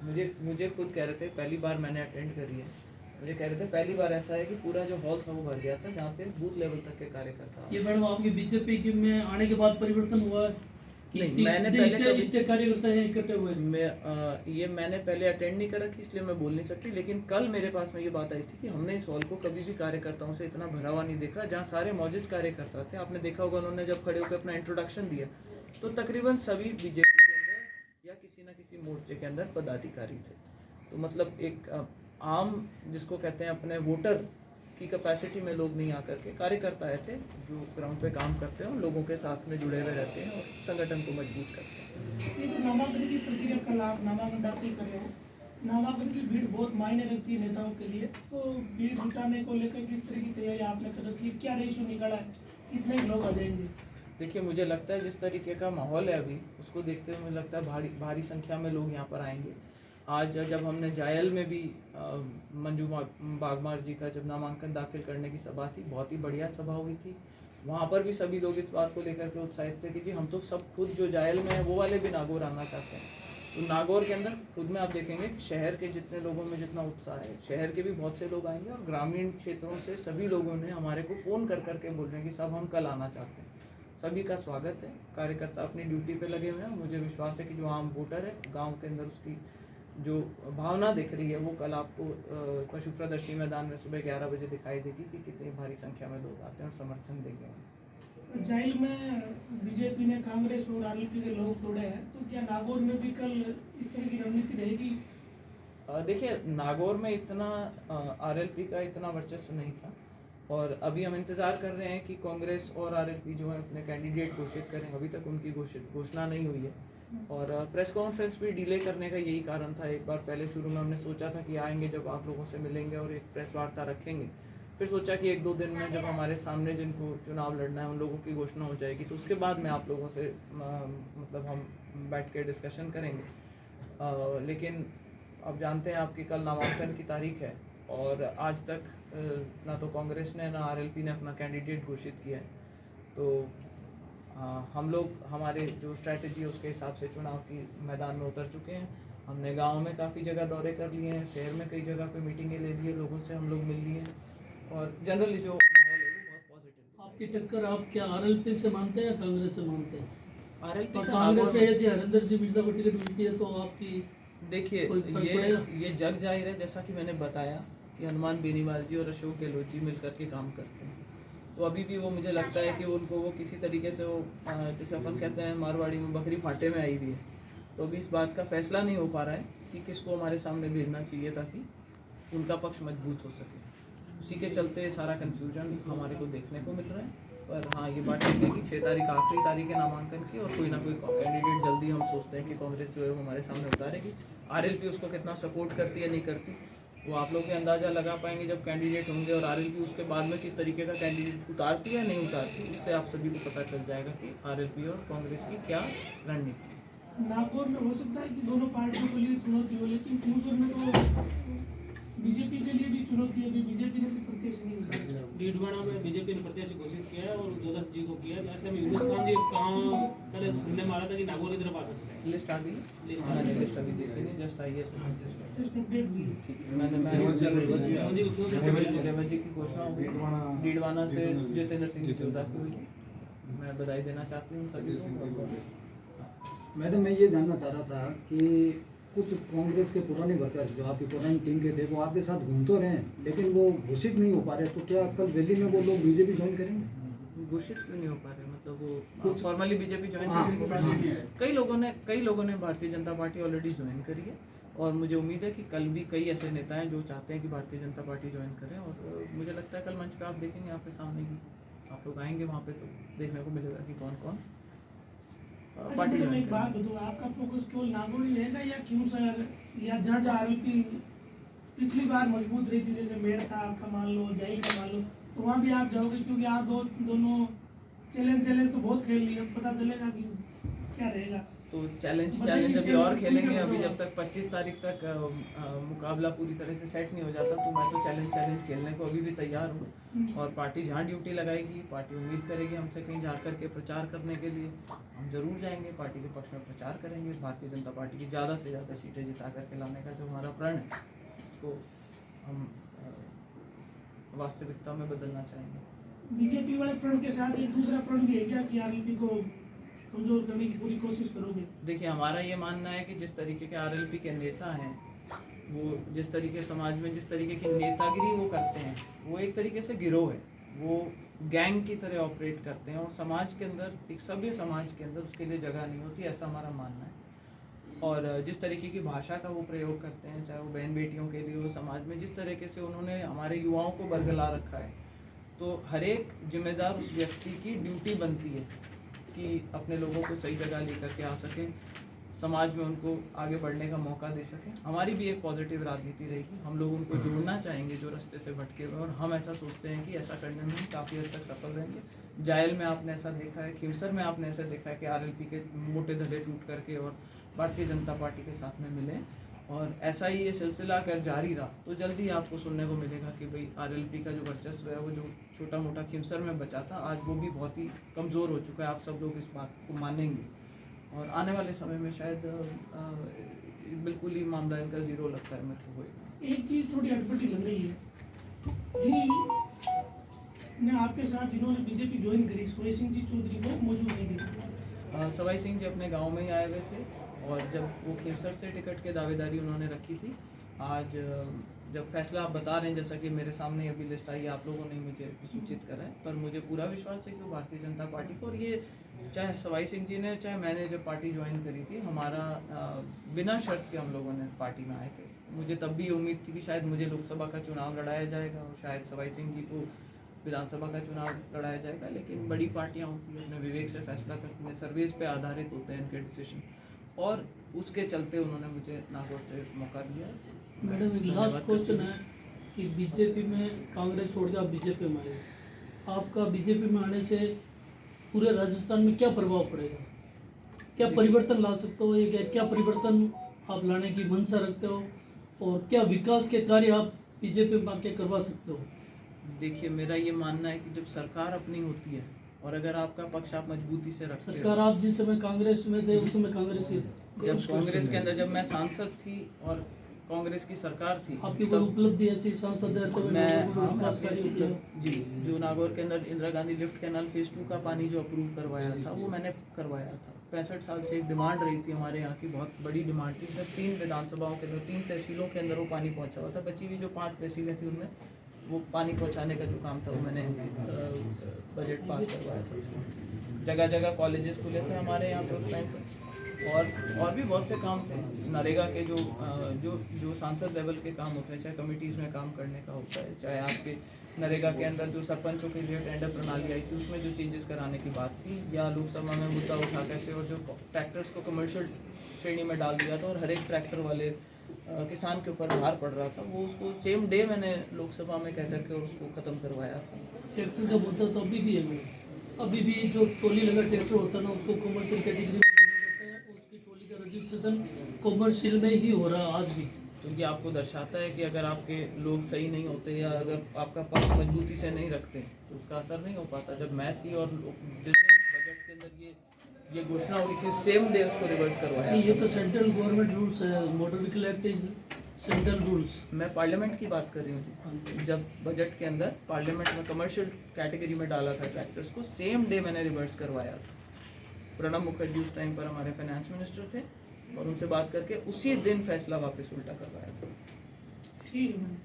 मुझे मुझे खुद कह रहे थे, पहली बार मैंने अटेंड करी है, मुझे कह रहे थे पहली बार ऐसा है कि पूरा जो हॉल था वो भर गया था, जहाँ पे बूथ लेवल तक के कार्यकर्ता। ये मैडम आपके बीजेपी के में आने के बाद परिवर्तन हुआ है कि नहीं, मैंने पहले कभी इतने कार्यकर्ता हैं इकट्ठे हुए? ये मैंने पहले अटेंड नहीं करा कि इसलिए मैं बोल नहीं सकती, लेकिन कल मेरे पास में ये बात आई थी कि हमने इस हॉल को कभी भी कार्यकर्ताओं से इतना भरा हुआ नहीं देखा, जहाँ सारे मौजूद कार्यकर्ता थे। आपने देखा होगा उन्होंने जब खड़े होकर अपना इंट्रोडक्शन दिया तो तकरीबन सभी बीजेपी के अंदर या किसी न किसी मोर्चे के अंदर पदाधिकारी थे। तो मतलब एक आम जिसको कहते हैं अपने वोटर की कैपेसिटी में लोग नहीं आकर के कार्यकर्ता आए थे, जो ग्राउंड पे काम करते हैं और लोगों के साथ में जुड़े हुए रहते हैं और संगठन को मजबूत करते हैं। ये जो नामांकन की प्रक्रिया कल आप नामांकन दाखिल कर रहे हो, नामांकन की भीड़ बहुत मायने रखती है नेताओं के लिए, तो भीड़ जुटाने को लेकर किस तरह की तैयारी आपने कर रखी है? क्या रेशो निकाला है, कितने लोग आ जाएंगे? देखिए, मुझे लगता है जिस तरीके का माहौल है अभी, उसको देखते हुए मुझे लगता है भारी संख्या में लोग यहाँ पर आएंगे। आज जब हमने जायल में भी मंजू बागमार जी का जब नामांकन दाखिल करने की सभा थी, बहुत ही बढ़िया सभा हुई थी। वहाँ पर भी सभी लोग इस बात को लेकर के उत्साहित थे कि जी हम तो सब खुद जो जायल में है वो वाले भी नागौर आना चाहते हैं। तो नागौर के अंदर खुद में आप देखेंगे शहर के जितने लोगों में जितना उत्साह है, शहर के भी बहुत से लोग आएंगे और ग्रामीण क्षेत्रों से सभी लोगों ने हमारे को फ़ोन कर करके बोल रहे हैं कि साहब हम कल आना चाहते हैं। सभी का स्वागत है, कार्यकर्ता अपनी ड्यूटी पे लगे हुए हैं। मुझे विश्वास है कि जो आम वोटर है गांव के अंदर, उसकी जो भावना दिख रही है वो कल आपको पशु प्रदर्शनी मैदान में सुबह 11 बजे दिखाई देगी कि कितनी भारी संख्या में लोग आते हैं और समर्थन देंगे। जाइल में बीजेपी ने कांग्रेस और आरएलपी के लोग तोड़े हैं, तो क्या नागौर में भी कल इस तरह की रणनीति रहेगी? देखिए, नागौर में इतना आरएलपी का इतना वर्चस्व नहीं था और अभी हम इंतज़ार कर रहे हैं कि कांग्रेस और आरएलपी जो है अपने कैंडिडेट घोषित करें। अभी तक उनकी घोषणा नहीं हुई है और प्रेस कॉन्फ्रेंस भी डिले करने का यही कारण था। एक बार पहले शुरू में हमने सोचा था कि आएंगे, जब आप लोगों से मिलेंगे और एक प्रेस वार्ता रखेंगे, फिर सोचा कि 1-2 दिन में जब हमारे सामने जिनको चुनाव लड़ना है उन लोगों की घोषणा हो जाएगी तो उसके बाद में आप लोगों से मतलब हम बैठ के डिस्कशन करेंगे। लेकिन अब जानते हैं आपकी कल नामांकन की तारीख है और आज तक ना तो कांग्रेस ने ना आरएलपी ने अपना कैंडिडेट घोषित किया है। तो हम लोग हमारे जो स्ट्रैटेजी है उसके हिसाब से चुनाव की मैदान में उतर चुके हैं। हमने गांव में काफ़ी जगह दौरे कर लिए हैं, शहर में कई जगह पे मीटिंगें ले ली है, लोगों से हम लोग मिल लिए हैं और जनरली जो माहौल है वो बहुत पॉजिटिव। आपकी टक्कर आप क्या आरएलपी से मानते हैं या कांग्रेस से मानते हैं? आरएलपी और का कांग्रेस में यदि हरिंदर सिंह मिर्जा को टिकट मिलती है तो आपकी देखिए ये जग जाहिर है, जैसा कि मैंने बताया कि हनुमान बेनीवाल जी और अशोक गहलोत जी मिलकर के काम करते हैं। तो अभी भी वो मुझे लगता है कि उनको वो किसी तरीके से वो जैसे अपन कहते हैं मारवाड़ी में बकरी फाटे में आई हुई है। तो अभी इस बात का फैसला नहीं हो पा रहा है कि किसको हमारे सामने भेजना चाहिए ताकि उनका पक्ष मजबूत हो सके। उसी के चलते सारा कन्फ्यूजन हमारे को देखने को मिल रहा है। पर हाँ, ये बात ठीक है कि 6 तारीख आखिरी तारीख है नामांकन की और कोई ना कोई कैंडिडेट जल्दी हम सोचते हैं कि कांग्रेस जो है वो हमारे सामने उतारेगी। आरएलपी उसको कितना सपोर्ट करती है नहीं करती वो आप लोग के अंदाज़ा लगा पाएंगे जब कैंडिडेट होंगे और आरएलपी उसके बाद में किस तरीके का कैंडिडेट उतारती है नहीं उतारती, उससे आप सभी को पता चल जाएगा कि आरएलपी और कांग्रेस की क्या रणनीति। नागौर में हो सकता है कि दोनों पार्टियों के लिए चुनौती हो, लेकिन पूंछर में तो बीजेपी के लिए भी चुनौती है, अभी बीजेपी ने भी प्रत्याशी नहीं उतारा। डीडवाना में बीजेपी ने प्रत्याशी घोषित किया है और जोदस जी को किया है। ऐसे में यूनुस खान जी कहाँ पहले सुनने में आ रहा था कि नागौर की तरफ आ सकते हैं। लिस्ट आ गई, लिस्ट लिस्ट अभी देखी नहीं, जस्ट आई है। जस्ट अपडेट हुई है। ठीक है, मैंने रेवत जी की घोषणा हो गई, डीडवाना से जितेंद्र सिंह जोधा की हुई। मैं बधाई देना चाहती हूँ सभी को। मैडम, मैं ये जानना चाह रहा था कि कुछ कांग्रेस के पुराने वर्कर जो आपकी पुरानी टीम के थे वो आपके साथ घूम तो रहे हैं लेकिन वो घोषित नहीं हो पा रहे, तो क्या कल दिल्ली में वो लोग बीजेपी ज्वाइन करेंगे? घोषित क्यों नहीं हो पा रहे? मतलब वो फॉर्मली बीजेपी ज्वाइन कई लोगों ने Bharatiya Janata party already join करी है और मुझे उम्मीद है कि कल भी कई ऐसे नेता हैं जो चाहते हैं कि भारतीय जनता पार्टी ज्वाइन करें और मुझे लगता है कल मंच पे आप देखेंगे आपके सामने की आप लोग आएंगे वहाँ पे तो देखने को मिलेगा कि कौन कौन पार्टी मैडम, ज्वाइन एक बात करें। बताओ, आपका फोकस केवल नागौर ही रहेगा या क्यों सर, या जहाँ जहाँ आरएलपी पिछली बार मजबूत रही थी, जैसे मेड़ था आपका मान लो, जाइल का मान लो, तो वहाँ भी आप जाओगे? क्योंकि आप दोनों चैलेंज तो बहुत खेल लिए, अब पता चलेगा कि क्या रहेगा। तो चैलेंज बताइए अभी सर, और खेलेंगे। पूरी अभी खबर जब तक 25 तारीख तक मुकाबला पूरी तरह से सेट नहीं हो जाता तो मैं तो चैलेंज खेलने को अभी भी तैयार हूँ। और पार्टी जहाँ ड्यूटी लगाएगी, पार्टी उम्मीद करेगी हमसे कहीं जा कर के प्रचार करने के लिए, हम जरूर जाएंगे, पार्टी के पक्ष में प्रचार करेंगे। भारतीय जनता पार्टी की ज़्यादा से ज़्यादा सीटें जिता करके लाने का जो हमारा प्रण है उसको हम वास्तविकता में बदलना चाहेंगे। बीजेपी वाले प्रण के साथ एक दूसरा प्रण भी है क्या कि आरएलपी को कमजोर करने की पूरी कोशिश करोगे? देखिए, हमारा ये मानना है कि जिस तरीके के आरएलपी के नेता हैं, वो जिस तरीके समाज में जिस तरीके की नेतागिरी वो करते हैं, वो एक तरीके से गिरोह है, वो गैंग की तरह ऑपरेट करते हैं और समाज के अंदर, एक सभ्य समाज के अंदर उसके लिए जगह नहीं होती, ऐसा हमारा मानना है। और जिस तरीके की भाषा का वो प्रयोग करते हैं, चाहे वो बहन बेटियों के लिए, वो समाज में जिस तरीके से उन्होंने हमारे युवाओं को बरगला रखा है, तो हर एक जिम्मेदार उस व्यक्ति की ड्यूटी बनती है कि अपने लोगों को सही जगह लेकर के आ सकें, समाज में उनको आगे बढ़ने का मौका दे सकें। हमारी भी एक पॉजिटिव राजनीति रहेगी, हम लोग उनको जोड़ना चाहेंगे जो रास्ते से भटके हुए, और हम ऐसा सोचते हैं कि ऐसा करने में हम काफ़ी हद तक सफल रहेंगे। जायल में आपने ऐसा देखा है, खीमसर में आपने ऐसा देखा है कि आरएलपी के मोटे धड़े टूट करके और भारतीय जनता पार्टी के साथ में मिले, और ऐसा ही ये सिलसिला अगर जारी रहा तो जल्दी आपको सुनने को मिलेगा कि भाई आरएलपी का जो वर्चस्व है, वो जो छोटा मोटा खीमसर में बचा था, आज वो भी बहुत ही कमज़ोर हो चुका है। आप सब लोग इस बात को मानेंगे और आने वाले समय में शायद बिल्कुल ही मामला इनका जीरो लगता है मेरे को होएगा। एक चीज थोड़ी अटपटी लग रही है ने आपके साथ जिन्होंने बीजेपी ज्वाइन करी, सवाई सिंह जी चौधरी, वो मौजूद नहीं थे। सवाई सिंह जी अपने गांव में ही आए हुए थे, और जब वो खीमसर से टिकट के दावेदारी उन्होंने रखी थी, आज जब फैसला आप बता रहे हैं, जैसा कि मेरे सामने अभी लिस्ट आई, आप लोगों ने मुझे सूचित करा है, पर मुझे पूरा विश्वास है कि वो भारतीय जनता पार्टी को, और ये चाहे सवाई सिंह जी ने चाहे मैंने जब पार्टी ज्वाइन करी थी, हमारा बिना शर्त के हम लोगों ने पार्टी में आए थे। मुझे तब भी उम्मीद थी कि शायद मुझे लोकसभा का चुनाव लड़ाया जाएगा और शायद सवाई सिंह जी को विधानसभा का चुनाव लड़ाया जाएगा, लेकिन बड़ी पार्टियां होती हैं, अपने विवेक से फैसला करती हैं, सर्विस पे आधारित होते हैं इनके डिसीजन, और उसके चलते उन्होंने मुझे नागौर से मौका दिया। मैडम, एक लास्ट क्वेश्चन है कि बीजेपी में कांग्रेस छोड़ के आप बीजेपी में आए, आपका बीजेपी में आने से पूरे राजस्थान में क्या प्रभाव पड़ेगा? क्या परिवर्तन ला सकते हो, ये क्या परिवर्तन आप लाने की मंशा रखते हो, और क्या विकास के कार्य आप बीजेपी में आके करवा सकते हो? देखिए, मेरा ये मानना है कि जब सरकार अपनी होती है और अगर आपका पक्ष आप मजबूती से रखते सरकार हो, आप जिस समय कांग्रेस में थे उस समय कांग्रेस की जब कांग्रेस के अंदर जब मैं सांसद थी और कांग्रेस की सरकार थी, आपकी कोई उपलब्धि ऐसी सांसद रहते हुए मैं विकास कार्य किया? जी, जो नागौर के अंदर Indira Gandhi lift canal phase 2 का पानी जो अप्रूव करवाया था, वो मैंने करवाया था। 65 साल से एक डिमांड रही थी हमारे यहाँ की, बहुत बड़ी डिमांड थी सर। 3 विधानसभाओं के अंदर 3 तहसीलों के अंदर वो पानी पहुँचा हुआ था, बची हुई जो 5 तहसीलें थी उनमें वो पानी पहुँचाने का जो काम था वो मैंने बजट पास करवाया था। जगह जगह कॉलेजेस खुले थे हमारे यहाँ पे उस टाइम पर, और भी बहुत से काम थे। नरेगा के जो सांसद लेवल के काम होते हैं, चाहे कमिटीज़ में काम करने का होता है, चाहे आपके नरेगा के अंदर जो सरपंचों के लिए टेंडर प्रणाली आई थी उसमें जो चेंजेस कराने की बात थी, या लोकसभा में मुद्दा उठा करके और जो ट्रैक्टर्स को कमर्शियल श्रेणी में डाल दिया था और हर एक ट्रैक्टर वाले किसान के ऊपर भार पड़ रहा था, वो उसको सेम डे मैंने लोकसभा में कह करके और उसको ख़त्म करवाया था। ट्रैक्टर जब होता है तो अभी भी है, अभी भी जो टोली लगा ट्रैक्टर होता है ना, उसको कमर्शियल कैटेगरी में जाता है और उसकी टोली का रजिस्ट्रेशन कमर्शियल में ही हो रहा है आज भी, क्योंकि आपको दर्शाता है कि अगर आपके लोग सही नहीं होते या अगर आपका पक्ष मजबूती से नहीं रखते तो उसका असर नहीं हो पाता। जब मैं थी और जिस दिन बजट के अंदर ये घोषणा हुई थी, सेम डे उसको रिवर्स करवाया। ये तो सेंट्रल गवर्नमेंट रूल्स है, motor vehicle act is central rules. मैं पार्लियामेंट की बात कर रही हूँ, जब बजट के अंदर पार्लियामेंट में कमर्शियल कैटेगरी में डाला था ट्रैक्टर्स को, सेम डे मैंने रिवर्स करवाया था। प्रणब मुखर्जी उस टाइम पर हमारे फाइनेंस मिनिस्टर थे और उनसे बात करके उसी दिन फैसला वापस उल्टा करवाया था। ठीक है मैम।